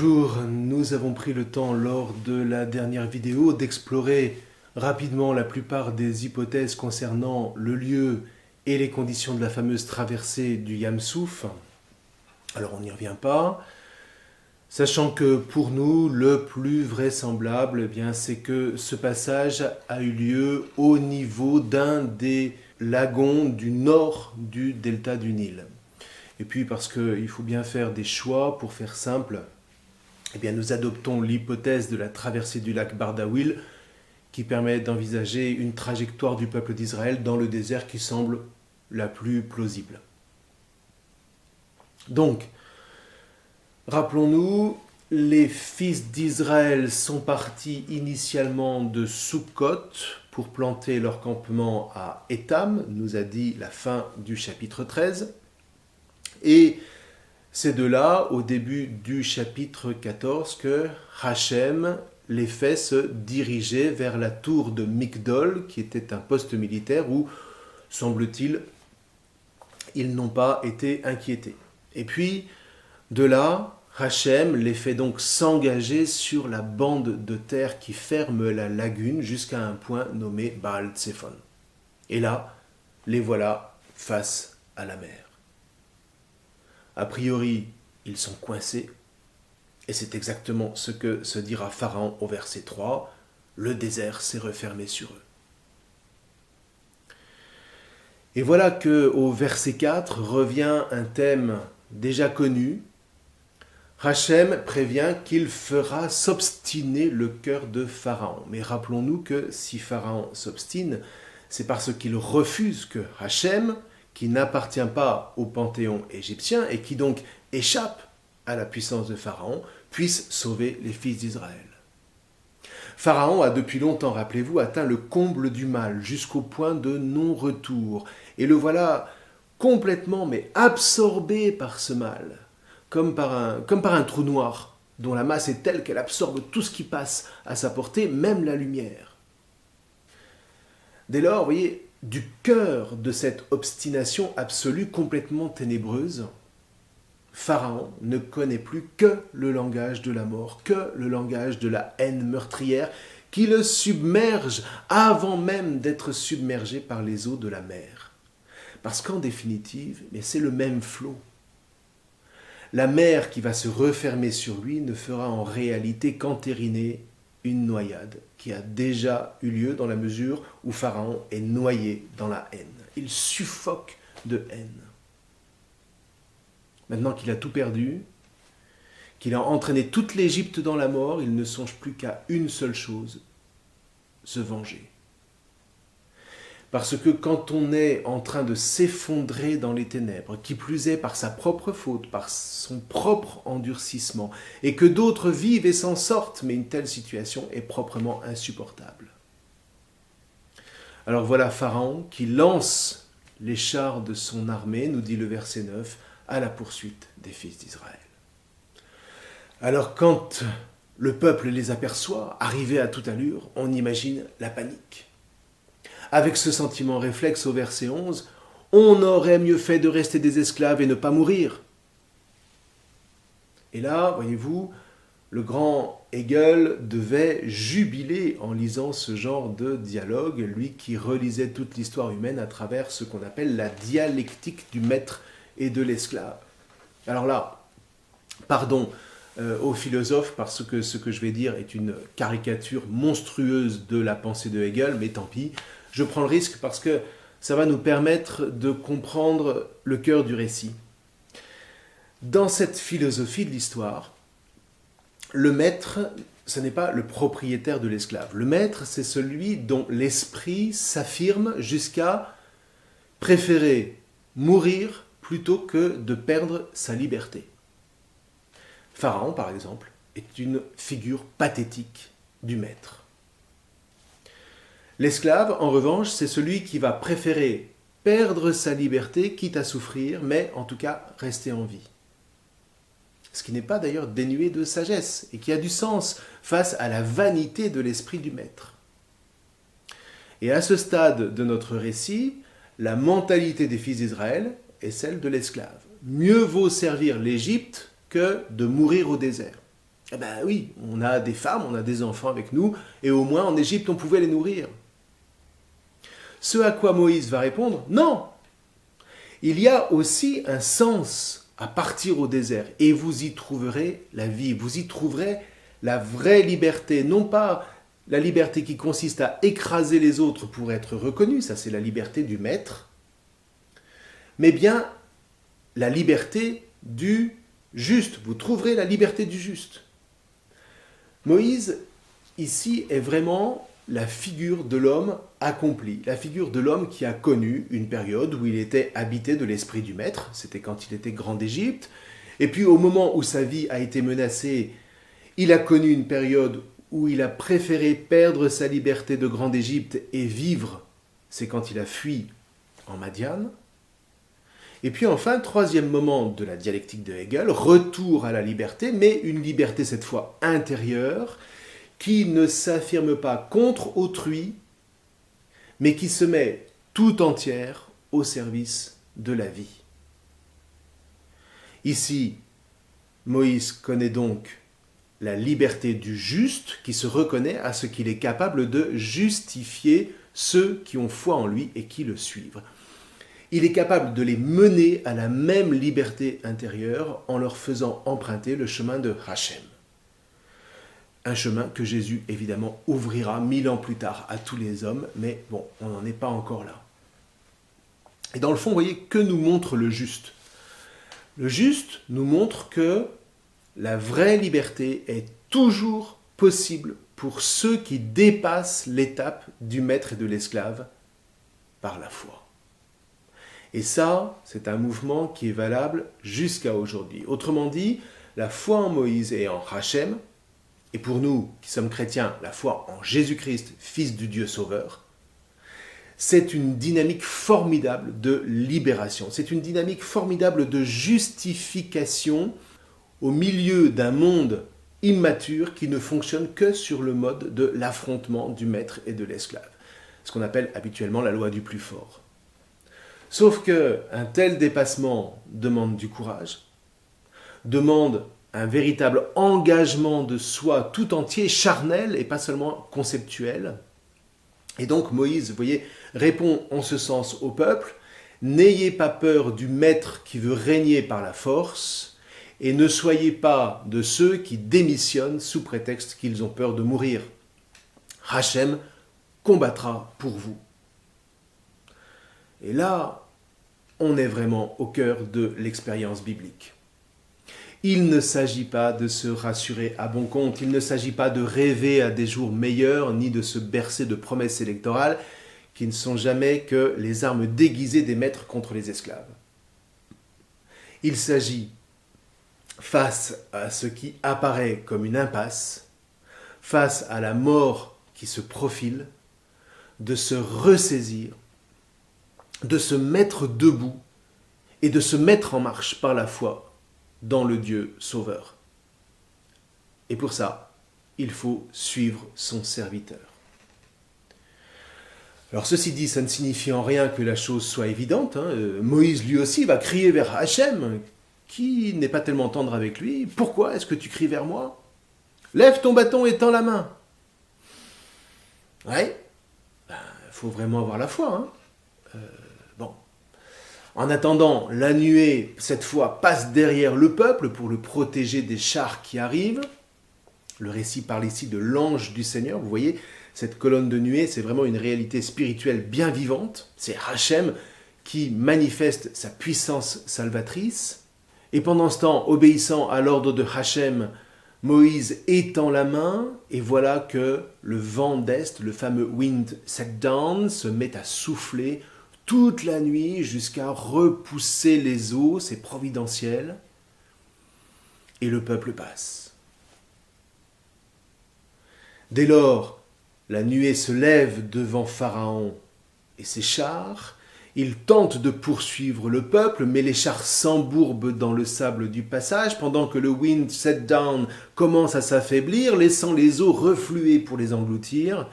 Bonjour, nous avons pris le temps lors de la dernière vidéo d'explorer rapidement la plupart des hypothèses concernant le lieu et les conditions de la fameuse traversée du Yam Souf. Alors on n'y revient pas, sachant que pour nous le plus vraisemblable, c'est que ce passage a eu lieu au niveau d'un des lagons du nord du delta du Nil. Et puis parce qu'il faut bien faire des choix, pour faire simple, nous adoptons l'hypothèse de la traversée du lac Bardawil qui permet d'envisager une trajectoire du peuple d'Israël dans le désert qui semble la plus plausible. Donc, rappelons-nous, les fils d'Israël sont partis initialement de Sukkot pour planter leur campement à Étam, nous a dit la fin du chapitre 13. Et c'est de là, au début du chapitre 14, que Hachem les fait se diriger vers la tour de Migdol, qui était un poste militaire où, semble-t-il, ils n'ont pas été inquiétés. Et puis, de là, Hachem les fait donc s'engager sur la bande de terre qui ferme la lagune jusqu'à un point nommé Baal Tsephon. Et là, les voilà face à la mer. A priori, ils sont coincés, et c'est exactement ce que se dira Pharaon au verset 3, le désert s'est refermé sur eux. Et voilà qu'au verset 4 revient un thème déjà connu. Hachem prévient qu'il fera s'obstiner le cœur de Pharaon. Mais rappelons-nous que si Pharaon s'obstine, c'est parce qu'il refuse que Hachem, qui n'appartient pas au panthéon égyptien et qui donc échappe à la puissance de Pharaon, puisse sauver les fils d'Israël. Pharaon a depuis longtemps, rappelez-vous, atteint le comble du mal jusqu'au point de non-retour. Et le voilà complètement, absorbé par ce mal, comme par un trou noir, dont la masse est telle qu'elle absorbe tout ce qui passe à sa portée, même la lumière. Dès lors, vous voyez, du cœur de cette obstination absolue complètement ténébreuse, Pharaon ne connaît plus que le langage de la mort, que le langage de la haine meurtrière qui le submerge avant même d'être submergé par les eaux de la mer. Parce qu'en définitive, c'est le même flot. La mer qui va se refermer sur lui ne fera en réalité qu'entériner une noyade qui a déjà eu lieu dans la mesure où Pharaon est noyé dans la haine. Il suffoque de haine. Maintenant qu'il a tout perdu, qu'il a entraîné toute l'Égypte dans la mort, il ne songe plus qu'à une seule chose, se venger. Parce que quand on est en train de s'effondrer dans les ténèbres, qui plus est par sa propre faute, par son propre endurcissement, et que d'autres vivent et s'en sortent, mais une telle situation est proprement insupportable. Alors voilà Pharaon qui lance les chars de son armée, nous dit le verset 9, à la poursuite des fils d'Israël. Alors quand le peuple les aperçoit, arrivés à toute allure, on imagine la panique. Avec ce sentiment réflexe au verset 11, on aurait mieux fait de rester des esclaves et ne pas mourir. Et là, voyez-vous, le grand Hegel devait jubiler en lisant ce genre de dialogue, lui qui relisait toute l'histoire humaine à travers ce qu'on appelle la dialectique du maître et de l'esclave. Alors là, pardon aux philosophes, parce que ce que je vais dire est une caricature monstrueuse de la pensée de Hegel, mais tant pis. Je prends le risque parce que ça va nous permettre de comprendre le cœur du récit. Dans cette philosophie de l'histoire, le maître, ce n'est pas le propriétaire de l'esclave. Le maître, c'est celui dont l'esprit s'affirme jusqu'à préférer mourir plutôt que de perdre sa liberté. Pharaon, par exemple, est une figure pathétique du maître. L'esclave, en revanche, c'est celui qui va préférer perdre sa liberté, quitte à souffrir, mais en tout cas rester en vie. Ce qui n'est pas d'ailleurs dénué de sagesse et qui a du sens face à la vanité de l'esprit du maître. Et à ce stade de notre récit, la mentalité des fils d'Israël est celle de l'esclave. Mieux vaut servir l'Égypte que de mourir au désert. Eh ben oui, on a des femmes, on a des enfants avec nous, et au moins en Égypte on pouvait les nourrir. Ce à quoi Moïse va répondre, non, il y a aussi un sens à partir au désert, et vous y trouverez la vie, vous y trouverez la vraie liberté, non pas la liberté qui consiste à écraser les autres pour être reconnu, ça c'est la liberté du maître, mais bien la liberté du juste, vous trouverez la liberté du juste. Moïse, ici, est vraiment la figure de l'homme accompli, la figure de l'homme qui a connu une période où il était habité de l'esprit du maître, c'était quand il était grand d'Égypte, et puis au moment où sa vie a été menacée, il a connu une période où il a préféré perdre sa liberté de grand d'Égypte et vivre, c'est quand il a fui en Madian. Et puis enfin, troisième moment de la dialectique de Hegel, retour à la liberté, mais une liberté cette fois intérieure, qui ne s'affirme pas contre autrui, mais qui se met tout entière au service de la vie. Ici, Moïse connaît donc la liberté du juste, qui se reconnaît à ce qu'il est capable de justifier ceux qui ont foi en lui et qui le suivent. Il est capable de les mener à la même liberté intérieure en leur faisant emprunter le chemin de Hachem. Un chemin que Jésus, évidemment, ouvrira 1000 ans plus tard à tous les hommes, mais bon, on n'en est pas encore là. Et dans le fond, vous voyez, que nous montre le juste? Le juste nous montre que la vraie liberté est toujours possible pour ceux qui dépassent l'étape du maître et de l'esclave par la foi. Et ça, c'est un mouvement qui est valable jusqu'à aujourd'hui. Autrement dit, la foi en Moïse et en Hachem, et pour nous qui sommes chrétiens, la foi en Jésus-Christ, Fils du Dieu Sauveur, c'est une dynamique formidable de libération. C'est une dynamique formidable de justification au milieu d'un monde immature qui ne fonctionne que sur le mode de l'affrontement du maître et de l'esclave. Ce qu'on appelle habituellement la loi du plus fort. Sauf qu'un tel dépassement demande du courage, demande un véritable engagement de soi tout entier, charnel et pas seulement conceptuel. Et donc Moïse, vous voyez, répond en ce sens au peuple, « N'ayez pas peur du maître qui veut régner par la force, et ne soyez pas de ceux qui démissionnent sous prétexte qu'ils ont peur de mourir. Hachem combattra pour vous. » Et là, on est vraiment au cœur de l'expérience biblique. Il ne s'agit pas de se rassurer à bon compte, il ne s'agit pas de rêver à des jours meilleurs, ni de se bercer de promesses électorales qui ne sont jamais que les armes déguisées des maîtres contre les esclaves. Il s'agit, face à ce qui apparaît comme une impasse, face à la mort qui se profile, de se ressaisir, de se mettre debout et de se mettre en marche par la foi dans le Dieu sauveur. Et pour ça, il faut suivre son serviteur. Alors ceci dit, ça ne signifie en rien que la chose soit évidente. Moïse lui aussi va crier vers Hachem, qui n'est pas tellement tendre avec lui. « Pourquoi est-ce que tu cries vers moi? Lève ton bâton et tends la main. » Ouais, faut vraiment avoir la foi. Bon. En attendant, la nuée, cette fois, passe derrière le peuple pour le protéger des chars qui arrivent. Le récit parle ici de l'ange du Seigneur. Vous voyez, cette colonne de nuée, c'est vraiment une réalité spirituelle bien vivante. C'est Hachem qui manifeste sa puissance salvatrice. Et pendant ce temps, obéissant à l'ordre de Hachem, Moïse étend la main, et voilà que le vent d'Est, le fameux wind set down, se met à souffler toute la nuit jusqu'à repousser les eaux, c'est providentiel, et le peuple passe. Dès lors, la nuée se lève devant Pharaon et ses chars. Il tente de poursuivre le peuple, mais les chars s'embourbent dans le sable du passage, pendant que le wind set down commence à s'affaiblir, laissant les eaux refluer pour les engloutir.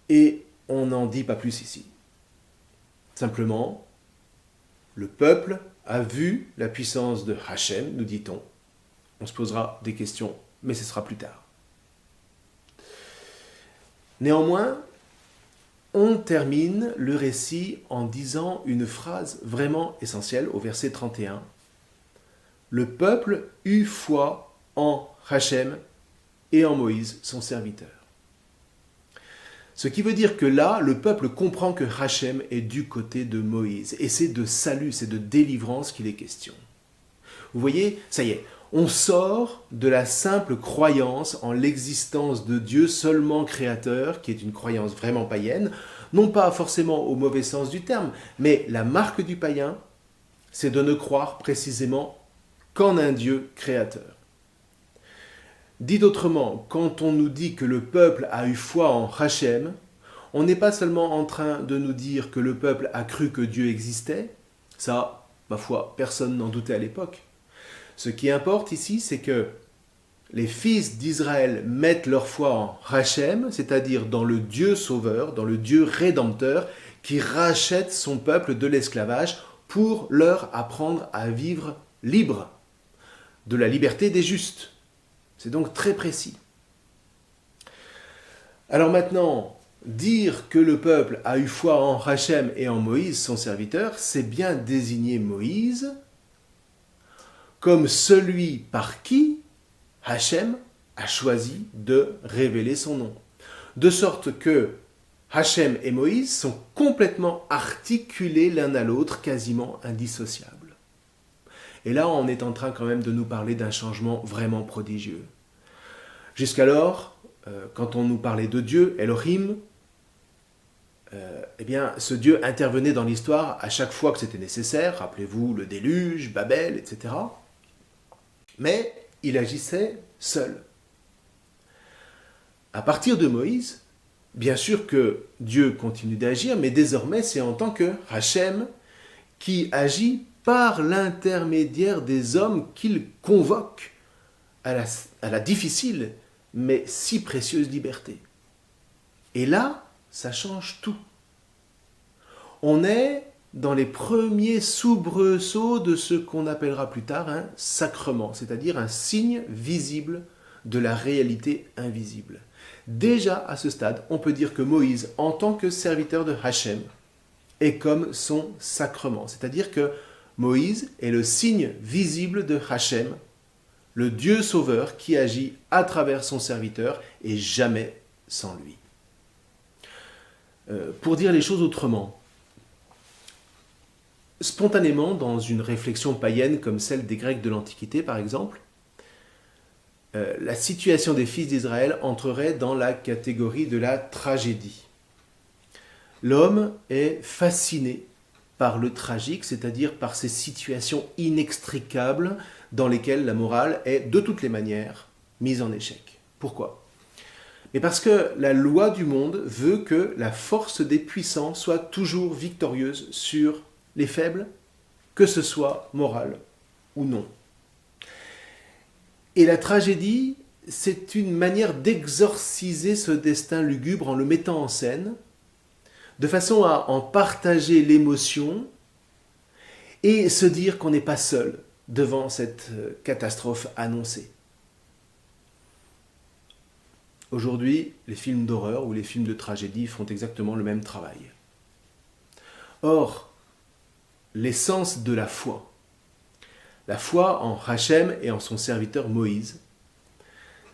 Et on n'en dit pas plus ici. Simplement, le peuple a vu la puissance de Hachem, nous dit-on. On se posera des questions mais ce sera plus tard. Néanmoins, on termine le récit en disant une phrase vraiment essentielle au verset 31. Le peuple eut foi en Hachem et en Moïse, son serviteur. Ce qui veut dire que là, le peuple comprend que Hachem est du côté de Moïse. Et c'est de salut, c'est de délivrance qu'il est question. Vous voyez, ça y est, on sort de la simple croyance en l'existence de Dieu seulement créateur, qui est une croyance vraiment païenne, non pas forcément au mauvais sens du terme, mais la marque du païen, c'est de ne croire précisément qu'en un Dieu créateur. Dit autrement, quand on nous dit que le peuple a eu foi en Hachem, on n'est pas seulement en train de nous dire que le peuple a cru que Dieu existait, ça, ma foi, personne n'en doutait à l'époque. Ce qui importe ici, c'est que les fils d'Israël mettent leur foi en Hachem, c'est-à-dire dans le Dieu sauveur, dans le Dieu rédempteur, qui rachète son peuple de l'esclavage pour leur apprendre à vivre libre, de la liberté des justes. C'est donc très précis. Alors maintenant, dire que le peuple a eu foi en Hachem et en Moïse, son serviteur, c'est bien désigner Moïse comme celui par qui Hachem a choisi de révéler son nom. De sorte que Hachem et Moïse sont complètement articulés l'un à l'autre, quasiment indissociables. Et là, on est en train quand même de nous parler d'un changement vraiment prodigieux. Jusqu'alors, quand on nous parlait de Dieu, Elohim, eh bien, ce Dieu intervenait dans l'histoire à chaque fois que c'était nécessaire. Rappelez-vous le déluge, Babel, etc. Mais il agissait seul. À partir de Moïse, bien sûr que Dieu continue d'agir, mais désormais c'est en tant que Hachem qui agit par l'intermédiaire des hommes qu'il convoque à la difficile mais si précieuse liberté. Et là, ça change tout. On est dans les premiers soubresauts de ce qu'on appellera plus tard un sacrement, c'est-à-dire un signe visible de la réalité invisible. Déjà à ce stade, on peut dire que Moïse, en tant que serviteur de Hachem, est comme son sacrement, c'est-à-dire que Moïse est le signe visible de Hachem, le Dieu sauveur qui agit à travers son serviteur et jamais sans lui. Pour dire les choses autrement, spontanément, dans une réflexion païenne comme celle des Grecs de l'Antiquité par exemple, la situation des fils d'Israël entrerait dans la catégorie de la tragédie. L'homme est fasciné par le tragique, c'est-à-dire par ces situations inextricables dans lesquelles la morale est de toutes les manières mise en échec. Pourquoi ? Mais parce que la loi du monde veut que la force des puissants soit toujours victorieuse sur les faibles, que ce soit moral ou non. Et la tragédie, c'est une manière d'exorciser ce destin lugubre en le mettant en scène, de façon à en partager l'émotion et se dire qu'on n'est pas seul devant cette catastrophe annoncée. Aujourd'hui, les films d'horreur ou les films de tragédie font exactement le même travail. Or, l'essence de la foi en Hachem et en son serviteur Moïse,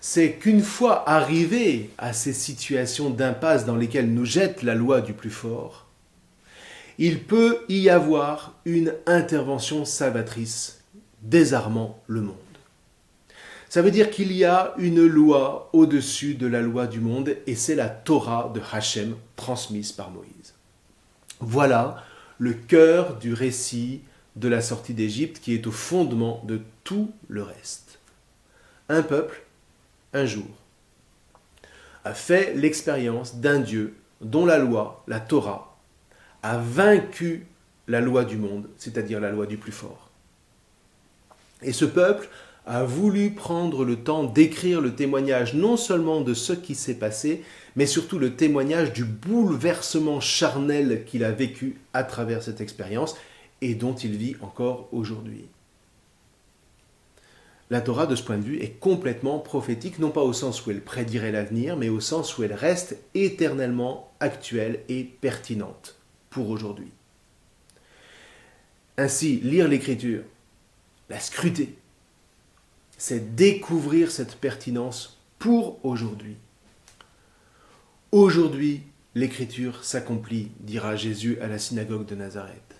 c'est qu'une fois arrivé à ces situations d'impasse dans lesquelles nous jette la loi du plus fort, il peut y avoir une intervention salvatrice désarmant le monde. Ça veut dire qu'il y a une loi au-dessus de la loi du monde et c'est la Torah de Hachem transmise par Moïse. Voilà le cœur du récit de la sortie d'Égypte qui est au fondement de tout le reste. Un peuple, un jour, a fait l'expérience d'un Dieu dont la loi, la Torah, a vaincu la loi du monde, c'est-à-dire la loi du plus fort. Et ce peuple a voulu prendre le temps d'écrire le témoignage non seulement de ce qui s'est passé, mais surtout le témoignage du bouleversement charnel qu'il a vécu à travers cette expérience et dont il vit encore aujourd'hui. La Torah, de ce point de vue, est complètement prophétique, non pas au sens où elle prédirait l'avenir, mais au sens où elle reste éternellement actuelle et pertinente pour aujourd'hui. Ainsi, lire l'Écriture, la scruter, c'est découvrir cette pertinence pour aujourd'hui. Aujourd'hui, l'Écriture s'accomplit, dira Jésus à la synagogue de Nazareth.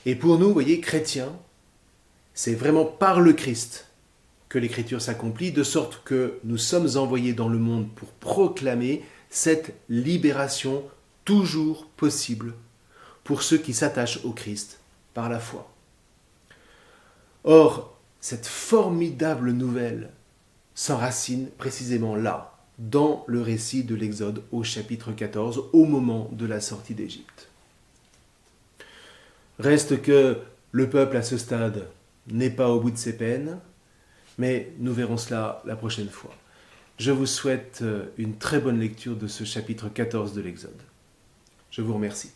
Et pour nous, vous voyez, chrétiens, c'est vraiment par le Christ que l'Écriture s'accomplit, de sorte que nous sommes envoyés dans le monde pour proclamer cette libération toujours possible pour ceux qui s'attachent au Christ par la foi. Or, cette formidable nouvelle s'enracine précisément là, dans le récit de l'Exode au chapitre 14, au moment de la sortie d'Égypte. Reste que le peuple à ce stade n'est pas au bout de ses peines, mais nous verrons cela la prochaine fois. Je vous souhaite une très bonne lecture de ce chapitre 14 de l'Exode. Je vous remercie.